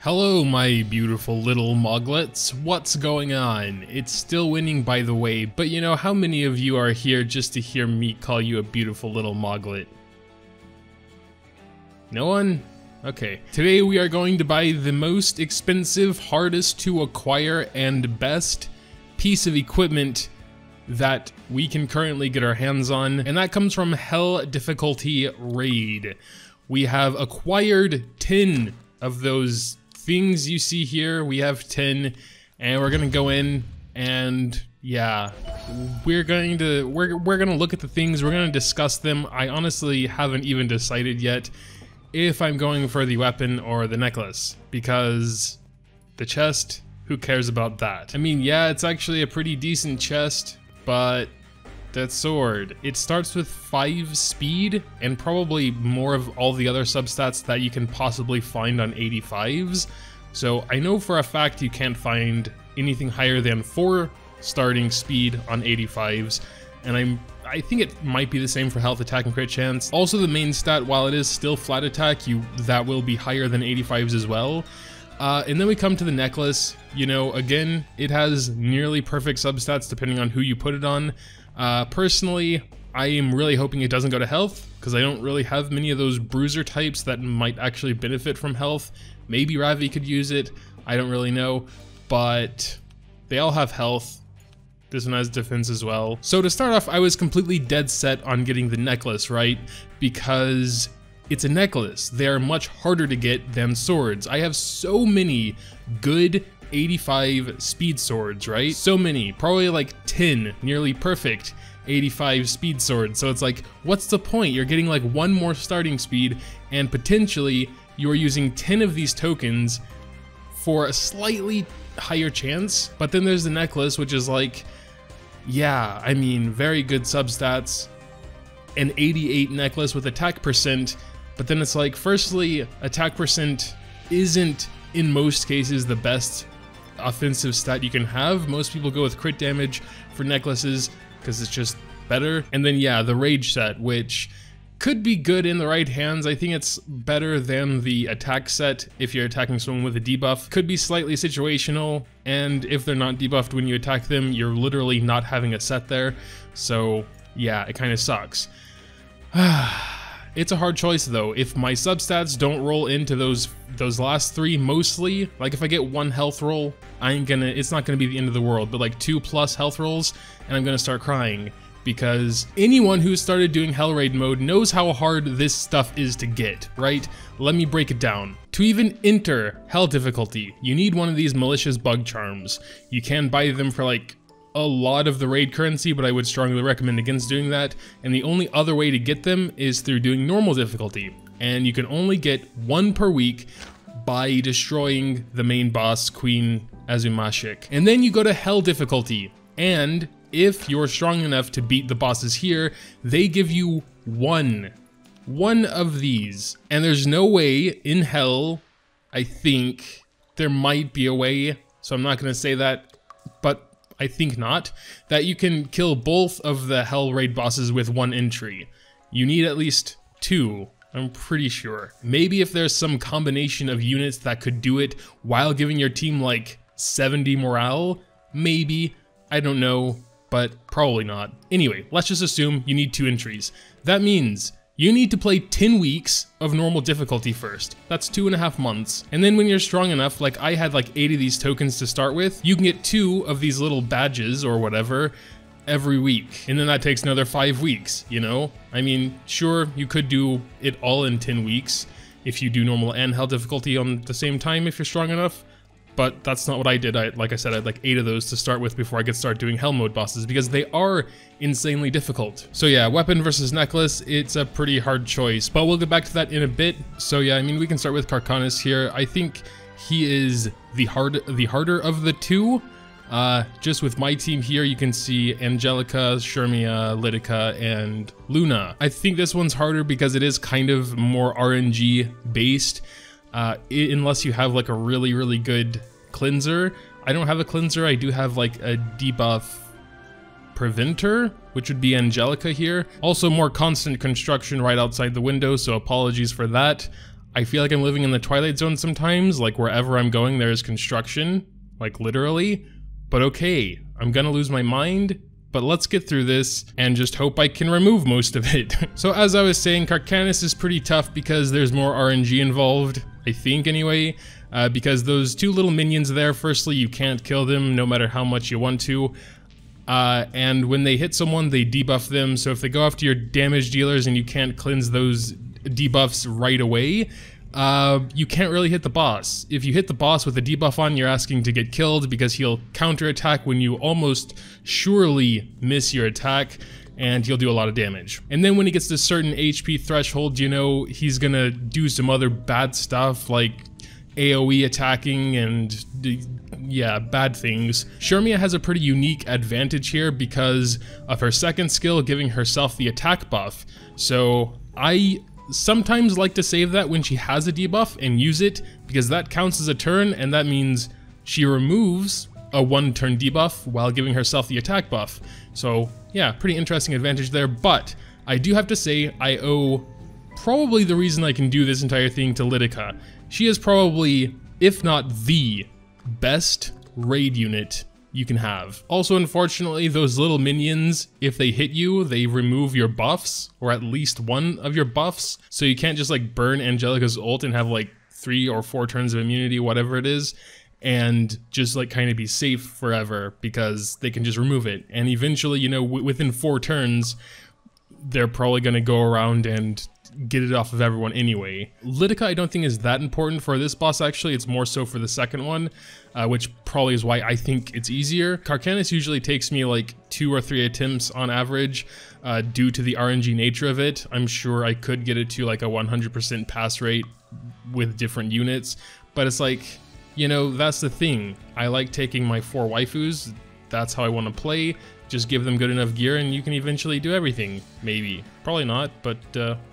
Hello, my beautiful little moglets. What's going on? It's still winning, by the way, but you know, how many of you are here just to hear me call you a beautiful little moglet? No one? Okay. Today we are going to buy the most expensive, hardest to acquire, and best piece of equipment that we can currently get our hands on, and that comes from Hell Difficulty Raid. We have acquired 10 of those things you see here. We have 10, and we're gonna go in and yeah, we're gonna look at the things, we're gonna discuss them. I honestly haven't even decided yet if I'm going for the weapon or the necklace, because the chest, who cares about that? I mean, yeah, it's actually a pretty decent chest, but that sword, it starts with 5 speed and probably more of all the other substats that you can possibly find on 85s. So I know for a fact you can't find anything higher than 4 starting speed on 85s, and I think it might be the same for health, attack, and crit chance. Also, the main stat, while it is still flat attack, that will be higher than 85s as well. And then we come to the necklace. You know, again, it has nearly perfect substats depending on who you put it on. Personally, I am really hoping it doesn't go to health, because I don't really have many of those bruiser types that might actually benefit from health. Maybe Ravi could use it, I don't really know, but they all have health. This one has defense as well. So to start off, I was completely dead set on getting the necklace, right? Because it's a necklace. They are much harder to get than swords. I have so many good 85 speed swords, right? So many, probably like 10 nearly perfect 85 speed swords. So it's like, what's the point? You're getting like 1 more starting speed, and potentially you are using 10 of these tokens for a slightly higher chance. But then there's the necklace, which is like, yeah, I mean, very good substats, an 88 necklace with attack percent. But then it's like, firstly, attack percent isn't in most cases the best offensive stat you can have. Most people go with crit damage for necklaces because it's just better. And then yeah, the rage set, which could be good in the right hands. I think it's better than the attack set if you're attacking someone with a debuff. Could be slightly situational, and if they're not debuffed when you attack them, you're literally not having a set there. So yeah, it kind of sucks. It's a hard choice though. If my substats don't roll into those last 3 mostly, like if I get 1 health roll, it's not gonna be the end of the world, but like 2+ health rolls, and I'm gonna start crying, because anyone who started doing Hell Raid mode knows how hard this stuff is to get, right? Let me break it down. To even enter Hell difficulty, you need one of these malicious bug charms. You can buy them for like a lot of the raid currency, but I would strongly recommend against doing that. And the only other way to get them is through doing normal difficulty. And you can only get 1 per week by destroying the main boss, Queen Azumashik. And then you go to Hell difficulty, and if you're strong enough to beat the bosses here, they give you one of these. And there's no way in Hell, I think, there might be a way, so I'm not gonna say that, but I think not, that you can kill both of the Hell Raid bosses with 1 entry. You need at least 2, I'm pretty sure. Maybe if there's some combination of units that could do it while giving your team like 70 morale, maybe, I don't know, but probably not. Anyway, let's just assume you need 2 entries. That means you need to play 10 weeks of normal difficulty first. That's 2.5 months. And then when you're strong enough, like I had like 8 of these tokens to start with, you can get 2 of these little badges or whatever every week. And then that takes another 5 weeks, you know? I mean, sure, you could do it all in 10 weeks if you do normal and hell difficulty on the same time if you're strong enough. But that's not what I did. Like I said, I had like 8 of those to start with before I could start doing Hell mode bosses, because they are insanely difficult. So yeah, weapon versus necklace, it's a pretty hard choice, but we'll get back to that in a bit. So yeah, I mean, we can start with Carcanus here. I think he is the harder of the 2. Just with my team here, you can see Angelica, Shermia, Lidica, and Luna. I think this one's harder because it is kind of more RNG based. Unless you have like a really good cleanser. I don't have a cleanser, I do have like a debuff preventer, which would be Angelica here. Also more constant construction right outside the window, so apologies for that. I feel like I'm living in the Twilight Zone sometimes, like wherever I'm going there is construction, like literally. But okay, I'm gonna lose my mind, but let's get through this and just hope I can remove most of it. So as I was saying, Carcanus is pretty tough because there's more RNG involved, I think anyway, because those two little minions there, firstly, you can't kill them no matter how much you want to. And when they hit someone, they debuff them, so if they go after your damage dealers and you can't cleanse those debuffs right away, you can't really hit the boss. If you hit the boss with a debuff on, you're asking to get killed because he'll counterattack when you almost surely miss your attack, and he'll do a lot of damage. And then when he gets to a certain HP threshold, you know, he's gonna do some other bad stuff like AoE attacking and yeah, bad things. Shermia has a pretty unique advantage here because of her second skill giving herself the attack buff. So I sometimes like to save that when she has a debuff and use it because that counts as a turn, and that means she removes a 1-turn debuff while giving herself the attack buff. So yeah, pretty interesting advantage there, but I do have to say I owe probably the reason I can do this entire thing to Lidica. She is probably, if not the best raid unit you can have. Also, unfortunately, those little minions, if they hit you, they remove your buffs, or at least one of your buffs, so you can't just like burn Angelica's ult and have like 3 or 4 turns of immunity, whatever it is, and just like kind of be safe forever because they can just remove it. And eventually, you know, within 4 turns, they're probably gonna go around and get it off of everyone anyway. Lidica I don't think is that important for this boss actually, it's more so for the second one, which probably is why I think it's easier. Carcanus usually takes me like 2 or 3 attempts on average due to the RNG nature of it. I'm sure I could get it to like a 100% pass rate with different units, but it's like, you know, that's the thing. I like taking my 4 waifus, that's how I want to play. Just give them good enough gear and you can eventually do everything, maybe. Probably not, but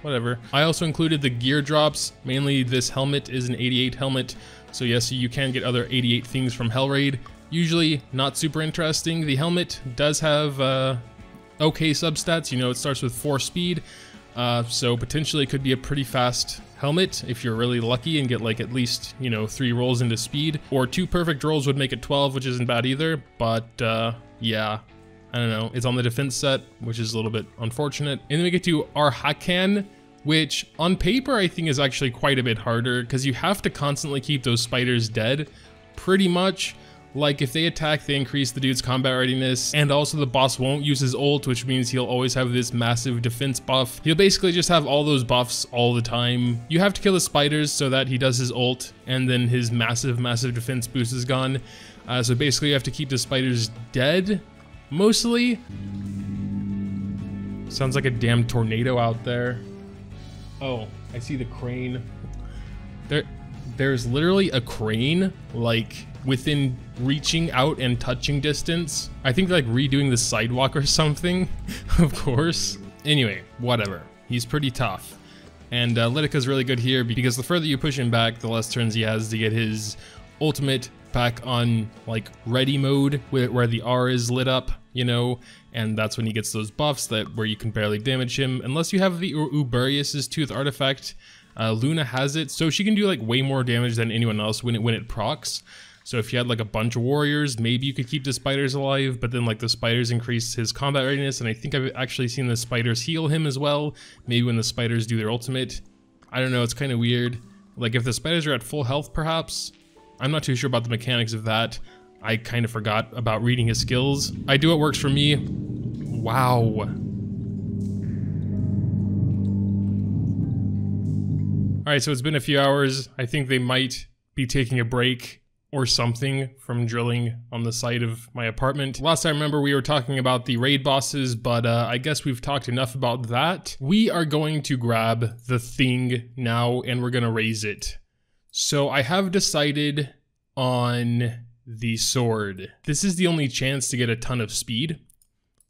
whatever. I also included the gear drops. Mainly this helmet is an 88 helmet, so yes, you can get other 88 things from Hellraid. Usually not super interesting. The helmet does have okay substats, you know, it starts with 4 speed, so potentially it could be a pretty fast helmet if you're really lucky and get like at least, you know, 3 rolls into speed, or 2 perfect rolls would make it 12, which isn't bad either, but yeah. I don't know, it's on the defense set, which is a little bit unfortunate. And then we get to Arhakan, which on paper I think is actually quite a bit harder because you have to constantly keep those spiders dead, pretty much. Like if they attack, they increase the dude's combat readiness, and also the boss won't use his ult, which means he'll always have this massive defense buff. He'll basically just have all those buffs all the time. You have to kill the spiders so that he does his ult, and then his massive defense boost is gone. So basically you have to keep the spiders dead. Mostly. Sounds like a damn tornado out there. Oh, I see the crane. There's literally a crane, like, within reaching out and touching distance. I think they're like redoing the sidewalk or something, of course. Anyway, whatever. He's pretty tough. And Lidica's really good here because the further you push him back, the less turns he has to get his ultimate back on like ready mode where the R is lit up, you know, and that's when he gets those buffs where you can barely damage him unless you have the Uberius' Tooth artifact. Luna has it, so she can do like way more damage than anyone else when it procs. So if you had like a bunch of warriors, maybe you could keep the spiders alive, but then like the spiders increase his combat readiness, and I think I've actually seen the spiders heal him as well, maybe when the spiders do their ultimate. I don't know, it's kind of weird. Like if the spiders are at full health perhaps, I'm not too sure about the mechanics of that. I kind of forgot about reading his skills. I do what works for me. Wow. Alright, so it's been a few hours. I think they might be taking a break or something from drilling on the side of my apartment. Last time, remember, we were talking about the raid bosses, but I guess we've talked enough about that. We are going to grab the thing now and we're gonna raise it. So I have decided on the sword. This is the only chance to get a ton of speed.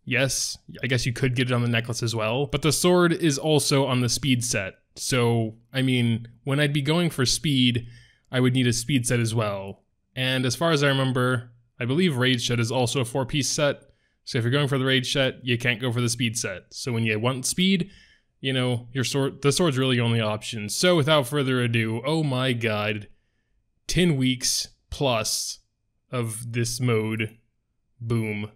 Yes, I guess you could get it on the necklace as well, but the sword is also on the speed set. So, I mean, when I'd be going for speed, I would need a speed set as well. And as far as I remember, I believe Rage Set is also a 4-piece set. So if you're going for the Rage Set, you can't go for the speed set. So when you want speed, you know, the sword's really the only option. So without further ado, oh my god, 10 weeks plus of this mode. Boom.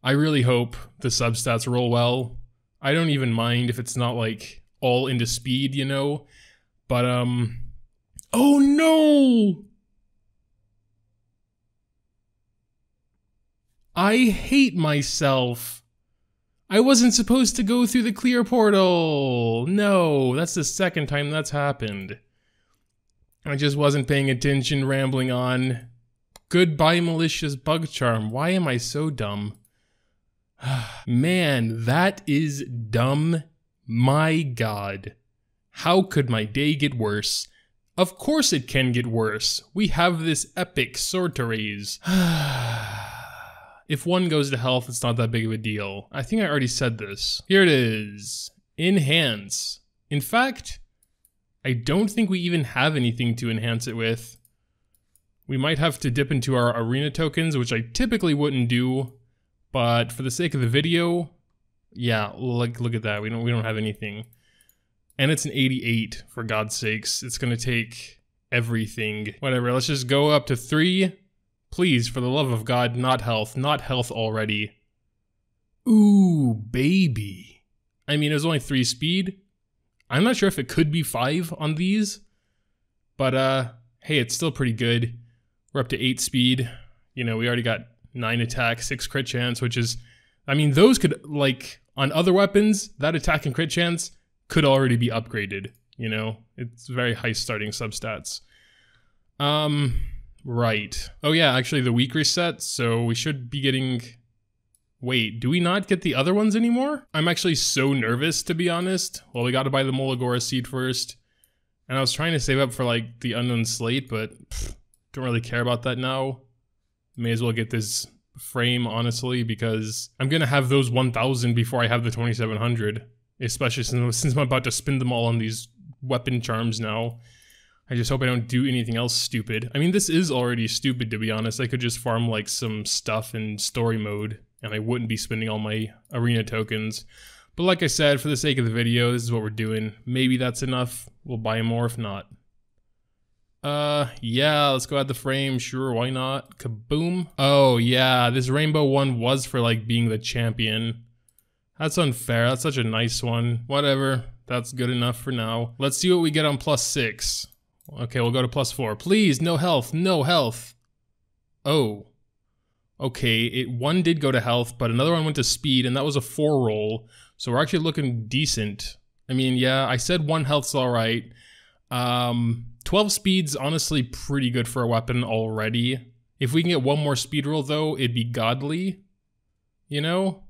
I really hope the substats roll well. I don't even mind if it's not like all into speed, you know, but oh no! I hate myself. I wasn't supposed to go through the clear portal. No, that's the second time that's happened. I just wasn't paying attention, rambling on. Goodbye, malicious bug charm. Why am I so dumb? Man, that is dumb. My god. How could my day get worse? Of course it can get worse. We have this epic sword to raise. If one goes to health, it's not that big of a deal. I think I already said this. Here it is. Enhance. In fact, I don't think we even have anything to enhance it with. We might have to dip into our arena tokens, which I typically wouldn't do, but for the sake of the video, yeah, like look at that. We don't have anything. And it's an 88, for God's sakes. It's gonna take everything. Whatever, let's just go up to 3. Please, for the love of God, not health. Not health already. Ooh, baby. I mean, it was only 3 speed. I'm not sure if it could be 5 on these. But, hey, it's still pretty good. We're up to 8 speed. You know, we already got 9 attack, 6 crit chance, which is... I mean, those could, like, on other weapons, that attack and crit chance could already be upgraded, you know? It's very high starting substats. Right. Oh yeah, actually the week reset, so we should be getting... Wait, do we not get the other ones anymore? I'm actually so nervous, to be honest. Well, we gotta buy the Molagora seed first. And I was trying to save up for, like, the Unknown Slate, but don't really care about that now. May as well get this frame, honestly, because I'm gonna have those 1,000 before I have the 2,700. Especially since I'm about to spend them all on these weapon charms now. I just hope I don't do anything else stupid. I mean, this is already stupid, to be honest. I could just farm, like, some stuff in story mode, and I wouldn't be spending all my arena tokens. But like I said, for the sake of the video, this is what we're doing. Maybe that's enough. We'll buy more if not. Yeah, let's go add the frame. Sure, why not? Kaboom. Oh, yeah, this rainbow one was for, like, being the champion. That's unfair. That's such a nice one. Whatever. That's good enough for now. Let's see what we get on +6. Okay, we'll go to +4. Please, no health. No health. Oh. Okay, one did go to health, but another one went to speed, and that was a 4 roll. So we're actually looking decent. I mean, yeah, I said 1 health's alright. 12 speed's honestly pretty good for a weapon already. If we can get 1 more speed roll, though, it'd be godly. You know?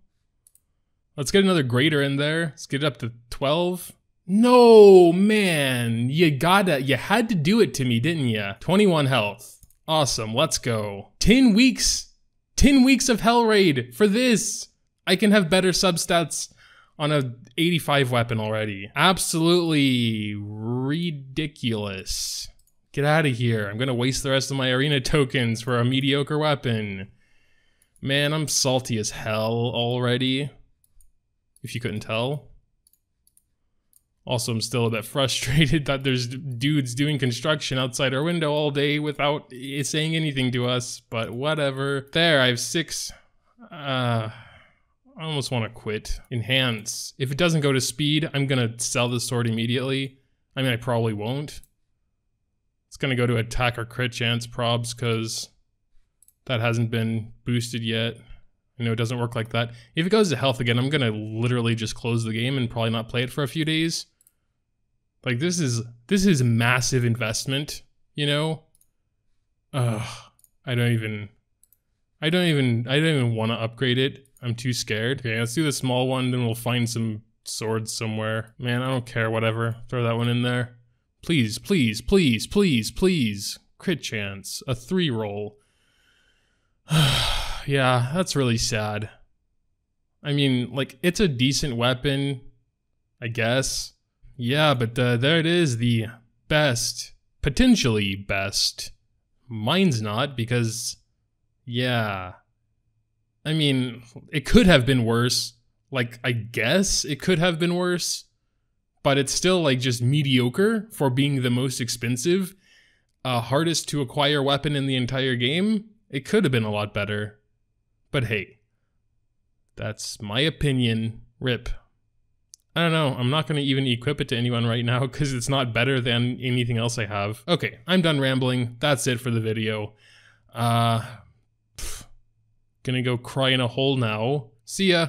Let's get another greater in there. Let's get it up to 12. No, man. You had to do it to me, didn't you? 21 health. Awesome, let's go. 10 weeks. 10 weeks of Hell Raid for this. I can have better substats on a 85 weapon already. Absolutely ridiculous. Get out of here. I'm gonna waste the rest of my arena tokens for a mediocre weapon. Man, I'm salty as hell already. If you couldn't tell. Also, I'm still a bit frustrated that there's dudes doing construction outside our window all day without saying anything to us, but whatever. There, I have 6. I almost want to quit. Enhance. If it doesn't go to speed, I'm gonna sell this sword immediately. I mean, I probably won't. It's gonna go to attack or crit chance probs, because that hasn't been boosted yet. I know it doesn't work like that. If it goes to health again, I'm gonna literally just close the game and probably not play it for a few days. Like, this is massive investment, you know? Ugh. I don't even want to upgrade it. I'm too scared. Okay, let's do the small one, then we'll find some swords somewhere. Man, I don't care, whatever. Throw that one in there. Please, please, please, please, please. Crit chance. A 3 roll. Yeah, that's really sad. I mean, like, it's a decent weapon, I guess. Yeah, but there it is, the best, potentially best. Mine's not, because, yeah. I mean, it could have been worse. Like, I guess it could have been worse. but it's still like just mediocre for being the most expensive, hardest to acquire weapon in the entire game. It could have been a lot better, but hey, that's my opinion. RIP. I don't know, I'm not going to even equip it to anyone right now because it's not better than anything else I have. Okay, I'm done rambling. That's it for the video. Gonna go cry in a hole now. See ya.